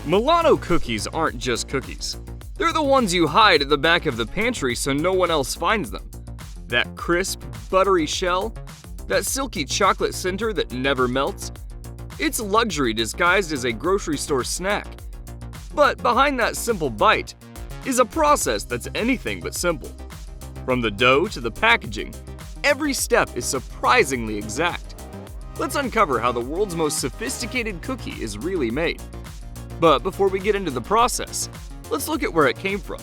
Milano cookies aren't just cookies. They're the ones you hide at the back of the pantry so no one else finds them. That crisp, buttery shell, that silky chocolate center that never melts. It's luxury disguised as a grocery store snack. But behind that simple bite is a process that's anything but simple. From the dough to the packaging, every step is surprisingly exact. Let's uncover how the world's most sophisticated cookie is really made. But before we get into the process, let's look at where it came from.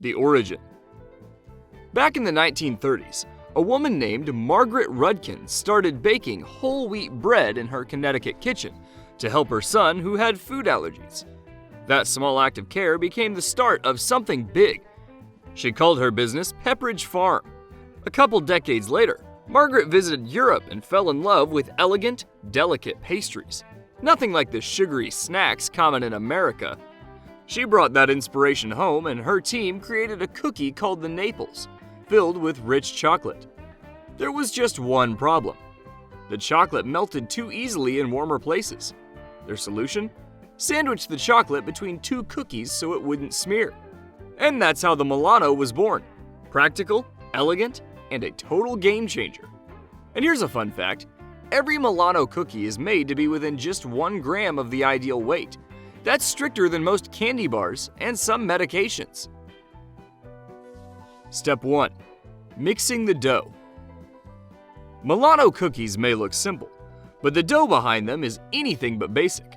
The origin. Back in the 1930s, a woman named Margaret Rudkin started baking whole wheat bread in her Connecticut kitchen to help her son who had food allergies. That small act of care became the start of something big. She called her business Pepperidge Farm. A couple decades later, Margaret visited Europe and fell in love with elegant, delicate pastries. Nothing like the sugary snacks common in America. She brought that inspiration home and her team created a cookie called the Naples, filled with rich chocolate. There was just one problem. The chocolate melted too easily in warmer places. Their solution? Sandwich the chocolate between two cookies so it wouldn't smear. And that's how the Milano was born. Practical, elegant, and a total game changer. And here's a fun fact. Every Milano cookie is made to be within just 1 gram of the ideal weight. That's stricter than most candy bars and some medications. Step 1. Mixing the dough. Milano cookies may look simple, but the dough behind them is anything but basic.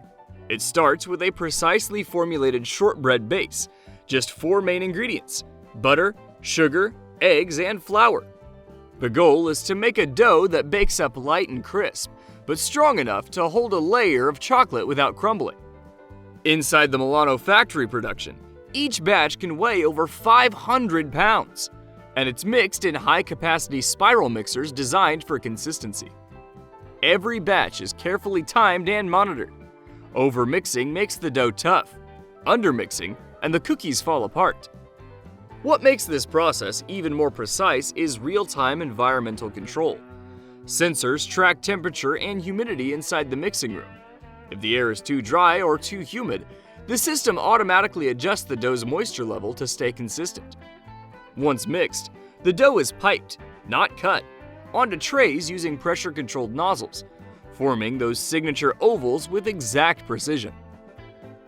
It starts with a precisely formulated shortbread base, just 4 main ingredients: butter, sugar, eggs, and flour. The goal is to make a dough that bakes up light and crisp, but strong enough to hold a layer of chocolate without crumbling. Inside the Milano factory production, each batch can weigh over 500 pounds, and it's mixed in high-capacity spiral mixers designed for consistency. Every batch is carefully timed and monitored. Overmixing makes the dough tough. Undermixing, and the cookies fall apart. What makes this process even more precise is real-time environmental control. Sensors track temperature and humidity inside the mixing room. If the air is too dry or too humid, the system automatically adjusts the dough's moisture level to stay consistent. Once mixed, the dough is piped, not cut, onto trays using pressure-controlled nozzles, forming those signature ovals with exact precision.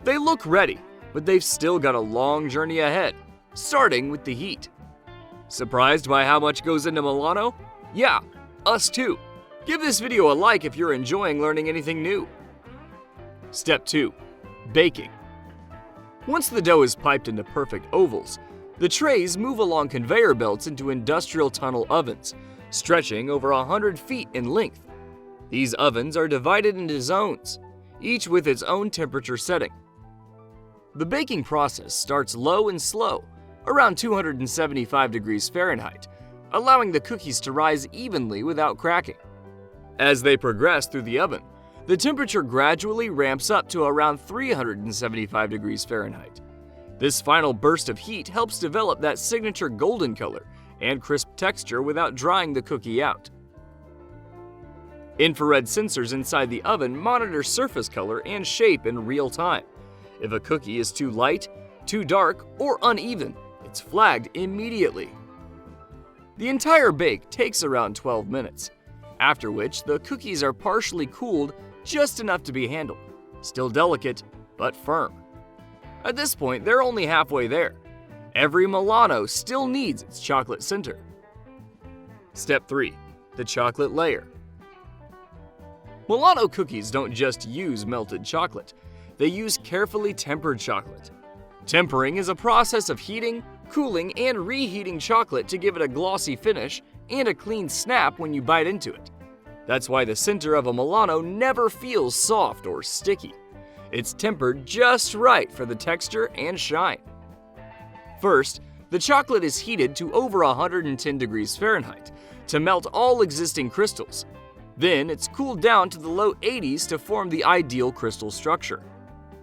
They look ready, but they've still got a long journey ahead, starting with the heat. Surprised by how much goes into Milano? Yeah, us too. Give this video a like if you're enjoying learning anything new. Step 2. Baking. Once the dough is piped into perfect ovals, the trays move along conveyor belts into industrial tunnel ovens, stretching over 100 feet in length. These ovens are divided into zones, each with its own temperature setting. The baking process starts low and slow, around 275 degrees Fahrenheit, allowing the cookies to rise evenly without cracking. As they progress through the oven, the temperature gradually ramps up to around 375 degrees Fahrenheit. This final burst of heat helps develop that signature golden color and crisp texture without drying the cookie out. Infrared sensors inside the oven monitor surface color and shape in real time. If a cookie is too light, too dark, or uneven, it's flagged immediately. The entire bake takes around 12 minutes, after which the cookies are partially cooled just enough to be handled, still delicate but firm. At this point, they're only halfway there. Every Milano still needs its chocolate center. Step 3. The chocolate layer. Milano cookies don't just use melted chocolate, they use carefully tempered chocolate. Tempering is a process of heating, cooling, and reheating chocolate to give it a glossy finish and a clean snap when you bite into it. That's why the center of a Milano never feels soft or sticky. It's tempered just right for the texture and shine. First, the chocolate is heated to over 110 degrees Fahrenheit to melt all existing crystals. Then it's cooled down to the low 80s to form the ideal crystal structure.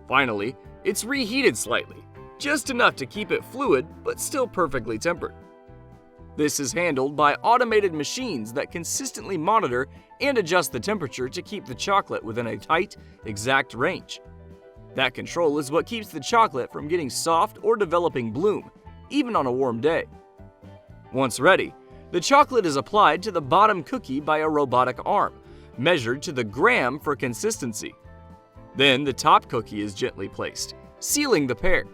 Finally, it's reheated slightly, just enough to keep it fluid but still perfectly tempered. This is handled by automated machines that consistently monitor and adjust the temperature to keep the chocolate within a tight, exact range. That control is what keeps the chocolate from getting soft or developing bloom, even on a warm day. Once ready, the chocolate is applied to the bottom cookie by a robotic arm, measured to the gram for consistency. Then the top cookie is gently placed, sealing the pair.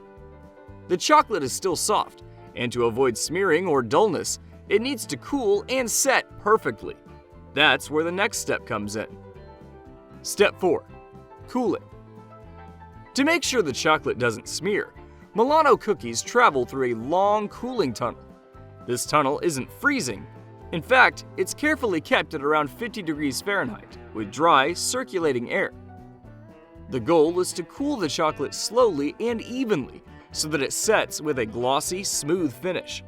The chocolate is still soft, and to avoid smearing or dullness, it needs to cool and set perfectly. That's where the next step comes in. Step 4. Cooling. To make sure the chocolate doesn't smear, Milano cookies travel through a long cooling tunnel. This tunnel isn't freezing. In fact, it's carefully kept at around 50 degrees Fahrenheit with dry, circulating air. The goal is to cool the chocolate slowly and evenly so that it sets with a glossy, smooth finish.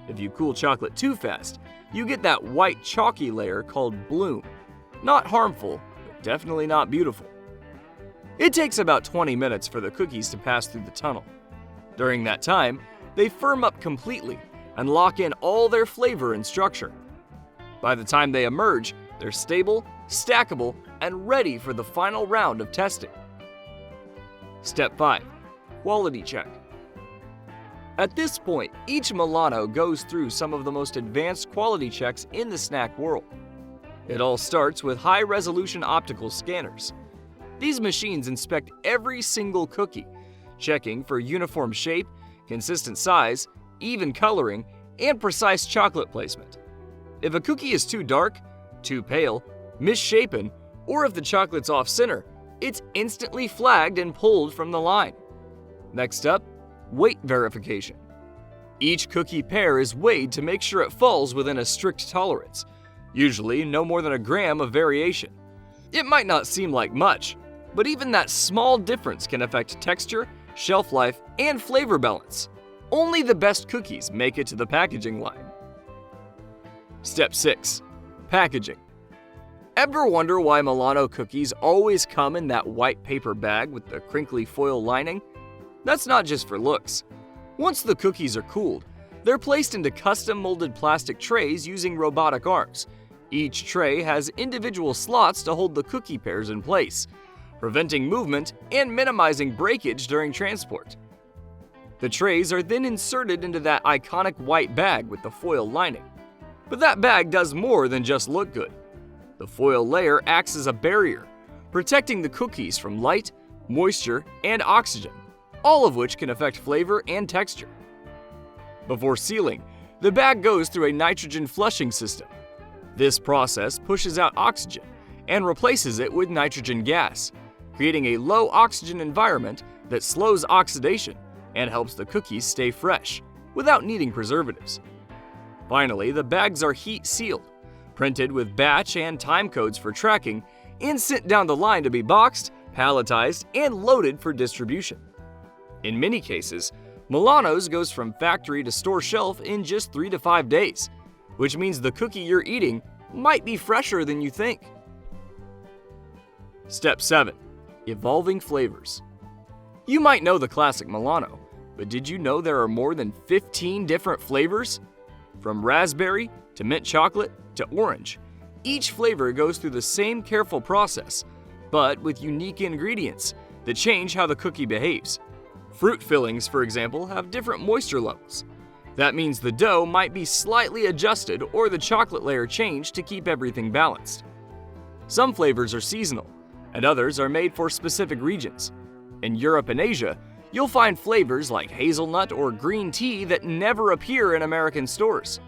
If you cool chocolate too fast, you get that white chalky layer called bloom. Not harmful, but definitely not beautiful. It takes about 20 minutes for the cookies to pass through the tunnel. During that time, they firm up completely and lock in all their flavor and structure. By the time they emerge, they're stable, stackable, and ready for the final round of testing. Step 5. Quality check. At this point, each Milano goes through some of the most advanced quality checks in the snack world. It all starts with high-resolution optical scanners. These machines inspect every single cookie, checking for uniform shape, consistent size, even coloring, and precise chocolate placement. If a cookie is too dark, too pale, misshapen, or if the chocolate's off-center, it's instantly flagged and pulled from the line. Next up, weight verification. Each cookie pair is weighed to make sure it falls within a strict tolerance, usually no more than a gram of variation. It might not seem like much, but even that small difference can affect texture, shelf life, and flavor balance. Only the best cookies make it to the packaging line. Step 6. Packaging. Ever wonder why Milano cookies always come in that white paper bag with the crinkly foil lining? That's not just for looks. Once the cookies are cooled, they're placed into custom molded plastic trays using robotic arms. Each tray has individual slots to hold the cookie pairs in place, preventing movement and minimizing breakage during transport. The trays are then inserted into that iconic white bag with the foil lining. But that bag does more than just look good. The foil layer acts as a barrier, protecting the cookies from light, moisture, and oxygen, all of which can affect flavor and texture. Before sealing, the bag goes through a nitrogen flushing system. This process pushes out oxygen and replaces it with nitrogen gas, creating a low oxygen environment that slows oxidation and helps the cookies stay fresh without needing preservatives. Finally, the bags are heat sealed, printed with batch and time codes for tracking, and sent down the line to be boxed, palletized, and loaded for distribution. In many cases, Milanos goes from factory to store shelf in just 3 to 5 days, which means the cookie you're eating might be fresher than you think. Step 7. Evolving flavors. You might know the classic Milano, but did you know there are more than 15 different flavors? From raspberry to mint chocolate to orange, each flavor goes through the same careful process, but with unique ingredients that change how the cookie behaves. Fruit fillings, for example, have different moisture levels. That means the dough might be slightly adjusted or the chocolate layer changed to keep everything balanced. Some flavors are seasonal, and others are made for specific regions. In Europe and Asia, you'll find flavors like hazelnut or green tea that never appear in American stores.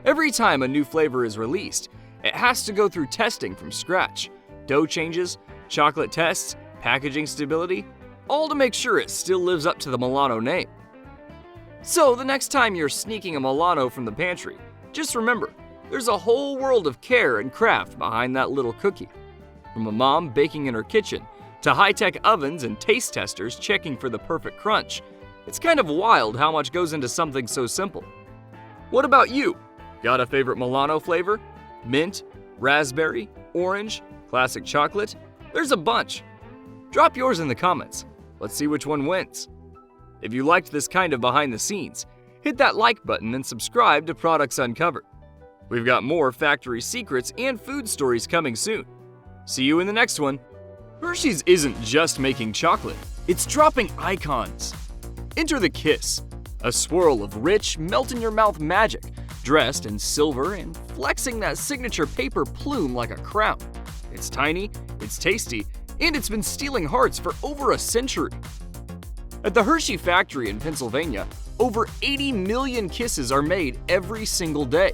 Every time a new flavor is released, it has to go through testing from scratch, dough changes, chocolate tests, packaging stability, all to make sure it still lives up to the Milano name. So the next time you're sneaking a Milano from the pantry, just remember, there's a whole world of care and craft behind that little cookie. From a mom baking in her kitchen, to high-tech ovens and taste testers checking for the perfect crunch, it's kind of wild how much goes into something so simple. What about you? Got a favorite Milano flavor? Mint, raspberry, orange, classic chocolate? There's a bunch. Drop yours in the comments. Let's see which one wins. If you liked this kind of behind the scenes, hit that like button and subscribe to Products Uncovered. We've got more factory secrets and food stories coming soon. See you in the next one. Hershey's isn't just making chocolate, it's dropping icons. Enter the Kiss, a swirl of rich, melt-in-your-mouth magic, dressed in silver and flexing that signature paper plume like a crown. It's tiny, it's tasty, and it's been stealing hearts for over a century. At the Hershey factory in Pennsylvania, over 80 million kisses are made every single day.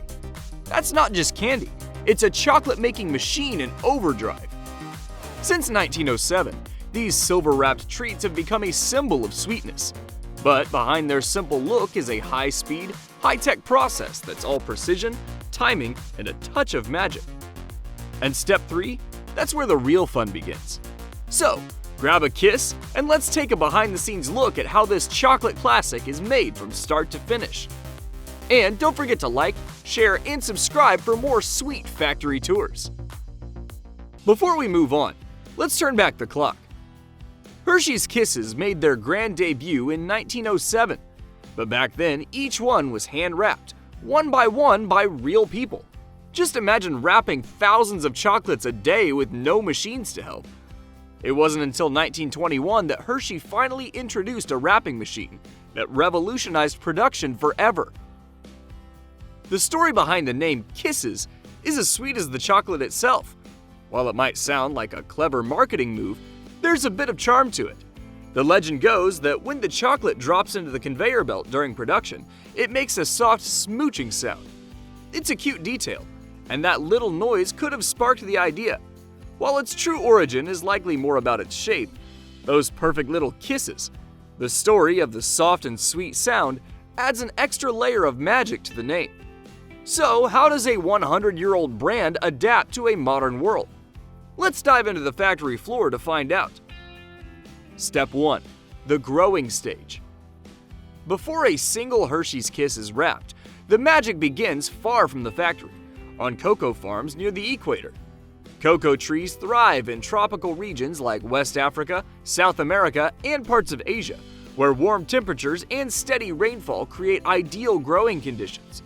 That's not just candy, it's a chocolate-making machine in overdrive. Since 1907, these silver-wrapped treats have become a symbol of sweetness. But behind their simple look is a high-speed, high-tech process that's all precision, timing, and a touch of magic. And step 3, that's where the real fun begins. So, grab a kiss and let's take a behind-the-scenes look at how this chocolate classic is made from start to finish. And don't forget to like, share, and subscribe for more sweet factory tours. Before we move on, let's turn back the clock. Hershey's Kisses made their grand debut in 1907, but back then each one was hand-wrapped, one by real people. Just imagine wrapping thousands of chocolates a day with no machines to help. It wasn't until 1921 that Hershey finally introduced a wrapping machine that revolutionized production forever. The story behind the name Kisses is as sweet as the chocolate itself. While it might sound like a clever marketing move, there's a bit of charm to it. The legend goes that when the chocolate drops into the conveyor belt during production, it makes a soft smooching sound. It's a cute detail, and that little noise could have sparked the idea. While its true origin is likely more about its shape, those perfect little kisses, the story of the soft and sweet sound adds an extra layer of magic to the name. So, how does a 100-year-old brand adapt to a modern world? Let's dive into the factory floor to find out. Step 1. The growing stage. Before a single Hershey's Kiss is wrapped, the magic begins far from the factory, on cocoa farms near the equator. Cocoa trees thrive in tropical regions like West Africa, South America, and parts of Asia, where warm temperatures and steady rainfall create ideal growing conditions.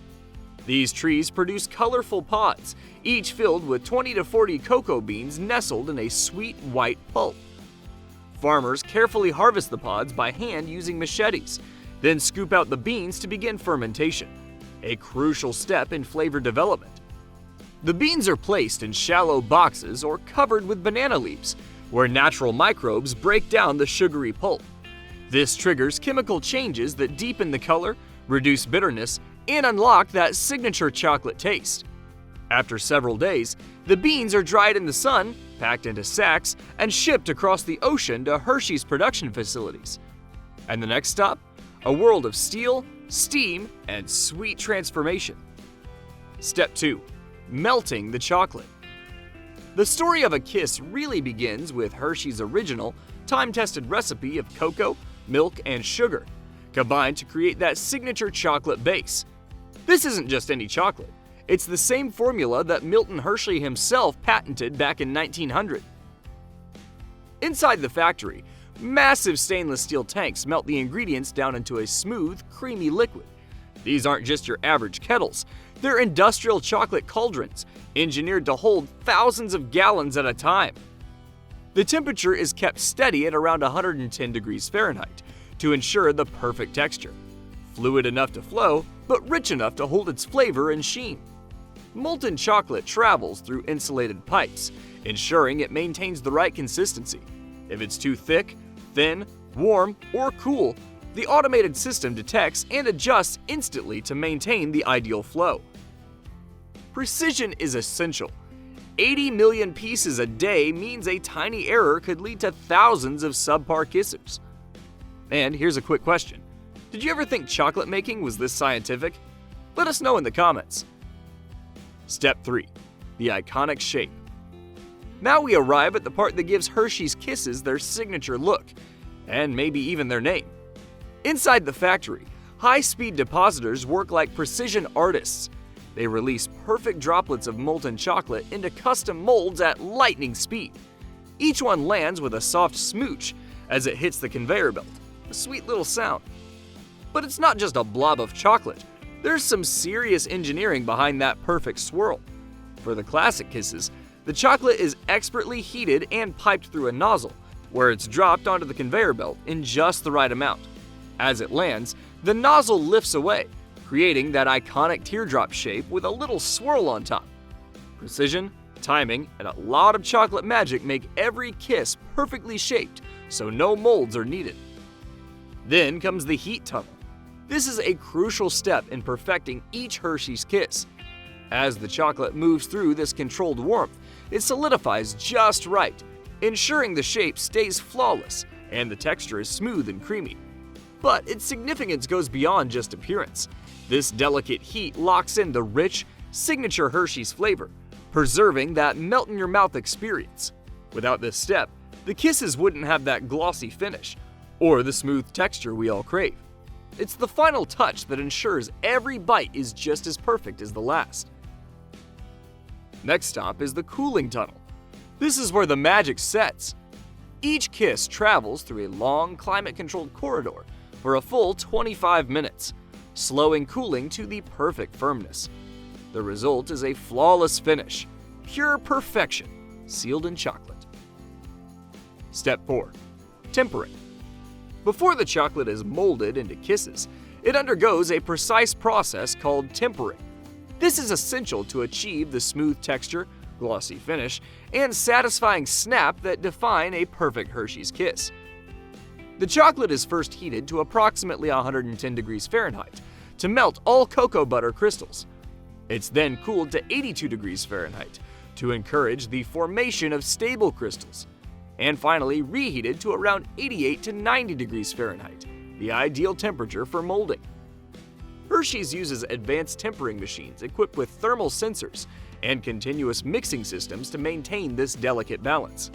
These trees produce colorful pods, each filled with 20 to 40 cocoa beans nestled in a sweet white pulp. Farmers carefully harvest the pods by hand using machetes, then scoop out the beans to begin fermentation, a crucial step in flavor development. The beans are placed in shallow boxes or covered with banana leaves, where natural microbes break down the sugary pulp. This triggers chemical changes that deepen the color, reduce bitterness, and unlock that signature chocolate taste. After several days, the beans are dried in the sun, packed into sacks, and shipped across the ocean to Hershey's production facilities. And the next stop? A world of steel, steam, and sweet transformation. Step 2. Melting the chocolate. The story of a kiss really begins with Hershey's original, time-tested recipe of cocoa, milk, and sugar, combined to create that signature chocolate base. This isn't just any chocolate. It's the same formula that Milton Hershey himself patented back in 1900. Inside the factory, massive stainless steel tanks melt the ingredients down into a smooth, creamy liquid. These aren't just your average kettles. They're industrial chocolate cauldrons, engineered to hold thousands of gallons at a time. The temperature is kept steady at around 110 degrees Fahrenheit to ensure the perfect texture. Fluid enough to flow, but rich enough to hold its flavor and sheen. Molten chocolate travels through insulated pipes, ensuring it maintains the right consistency. If it's too thick, thin, warm, or cool, the automated system detects and adjusts instantly to maintain the ideal flow. Precision is essential. 80 million pieces a day means a tiny error could lead to thousands of subpar kisses. And here's a quick question. Did you ever think chocolate making was this scientific? Let us know in the comments. Step 3. The iconic shape. Now we arrive at the part that gives Hershey's Kisses their signature look, and maybe even their name. Inside the factory, high-speed depositors work like precision artists. They release perfect droplets of molten chocolate into custom molds at lightning speed. Each one lands with a soft smooch as it hits the conveyor belt, a sweet little sound. But it's not just a blob of chocolate. There's some serious engineering behind that perfect swirl. For the classic Kisses, the chocolate is expertly heated and piped through a nozzle, where it's dropped onto the conveyor belt in just the right amount. As it lands, the nozzle lifts away, creating that iconic teardrop shape with a little swirl on top. Precision, timing, and a lot of chocolate magic make every kiss perfectly shaped, so no molds are needed. Then comes the heat tunnel. This is a crucial step in perfecting each Hershey's Kiss. As the chocolate moves through this controlled warmth, it solidifies just right, ensuring the shape stays flawless and the texture is smooth and creamy. But its significance goes beyond just appearance. This delicate heat locks in the rich, signature Hershey's flavor, preserving that melt-in-your-mouth experience. Without this step, the Kisses wouldn't have that glossy finish, or the smooth texture we all crave. It's the final touch that ensures every bite is just as perfect as the last. Next stop is the cooling tunnel. This is where the magic sets. Each kiss travels through a long, climate-controlled corridor for a full 25 minutes, slowing cooling to the perfect firmness. The result is a flawless finish, pure perfection, sealed in chocolate. Step 4. Tempering. Before the chocolate is molded into kisses, it undergoes a precise process called tempering. This is essential to achieve the smooth texture, glossy finish, and satisfying snap that define a perfect Hershey's Kiss. The chocolate is first heated to approximately 110 degrees Fahrenheit to melt all cocoa butter crystals. It's then cooled to 82 degrees Fahrenheit to encourage the formation of stable crystals, and finally reheated to around 88 to 90 degrees Fahrenheit, the ideal temperature for molding. Hershey's uses advanced tempering machines equipped with thermal sensors and continuous mixing systems to maintain this delicate balance.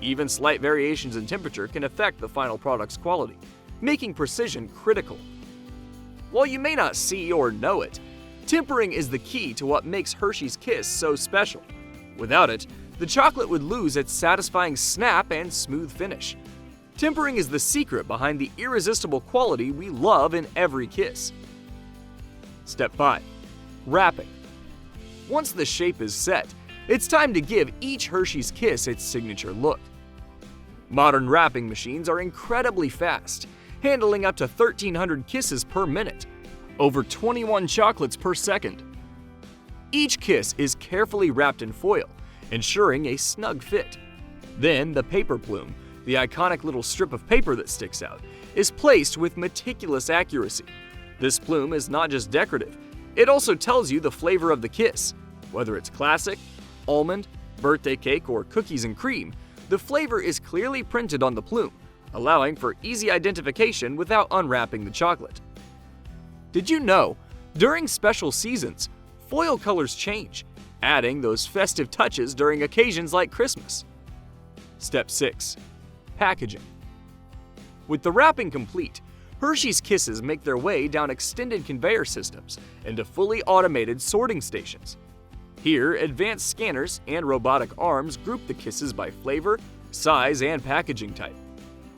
Even slight variations in temperature can affect the final product's quality, making precision critical. While you may not see or know it, tempering is the key to what makes Hershey's Kiss so special. Without it, the chocolate would lose its satisfying snap and smooth finish. Tempering is the secret behind the irresistible quality we love in every kiss. Step 5. Wrapping. Once the shape is set, it's time to give each Hershey's Kiss its signature look. Modern wrapping machines are incredibly fast, handling up to 1,300 kisses per minute, over 21 chocolates per second. Each kiss is carefully wrapped in foil, ensuring a snug fit. Then the paper plume, the iconic little strip of paper that sticks out, is placed with meticulous accuracy. This plume is not just decorative, it also tells you the flavor of the kiss. Whether it's classic, almond, birthday cake, or cookies and cream, the flavor is clearly printed on the plume, allowing for easy identification without unwrapping the chocolate. Did you know, during special seasons, foil colors change, adding those festive touches during occasions like Christmas? Step 6. Packaging. With the wrapping complete, Hershey's Kisses make their way down extended conveyor systems into fully automated sorting stations. Here, advanced scanners and robotic arms group the kisses by flavor, size, and packaging type.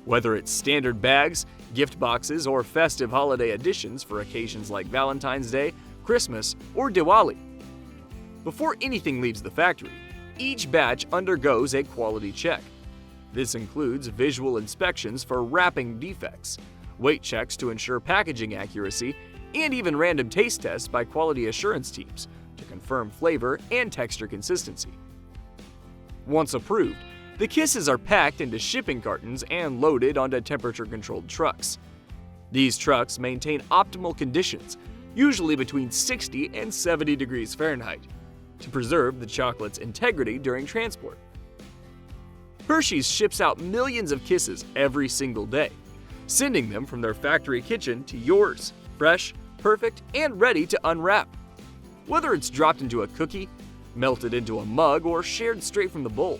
Whether it's standard bags, gift boxes, or festive holiday editions for occasions like Valentine's Day, Christmas, or Diwali. Before anything leaves the factory, each batch undergoes a quality check. This includes visual inspections for wrapping defects, weight checks to ensure packaging accuracy, and even random taste tests by quality assurance teams to confirm flavor and texture consistency. Once approved, the kisses are packed into shipping cartons and loaded onto temperature-controlled trucks. These trucks maintain optimal conditions, usually between 60 and 70 degrees Fahrenheit, to preserve the chocolate's integrity during transport. Hershey's ships out millions of kisses every single day, sending them from their factory kitchen to yours, fresh, perfect, and ready to unwrap. Whether it's dropped into a cookie, melted into a mug, or shared straight from the bowl,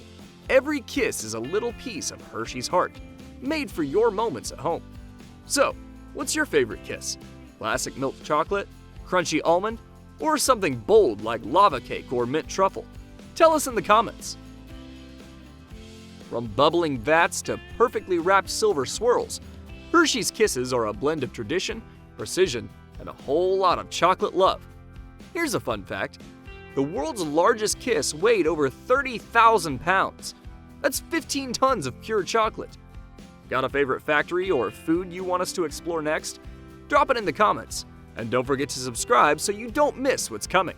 every kiss is a little piece of Hershey's heart, made for your moments at home. So, what's your favorite kiss? Classic milk chocolate, crunchy almond, or something bold like lava cake or mint truffle? Tell us in the comments. From bubbling vats to perfectly wrapped silver swirls, Hershey's Kisses are a blend of tradition precision, and a whole lot of chocolate love. Here's a fun fact. The world's largest kiss weighed over 30,000 pounds. That's 15 tons of pure chocolate. Got a favorite factory or food you want us to explore next? Drop it in the comments. And don't forget to subscribe so you don't miss what's coming.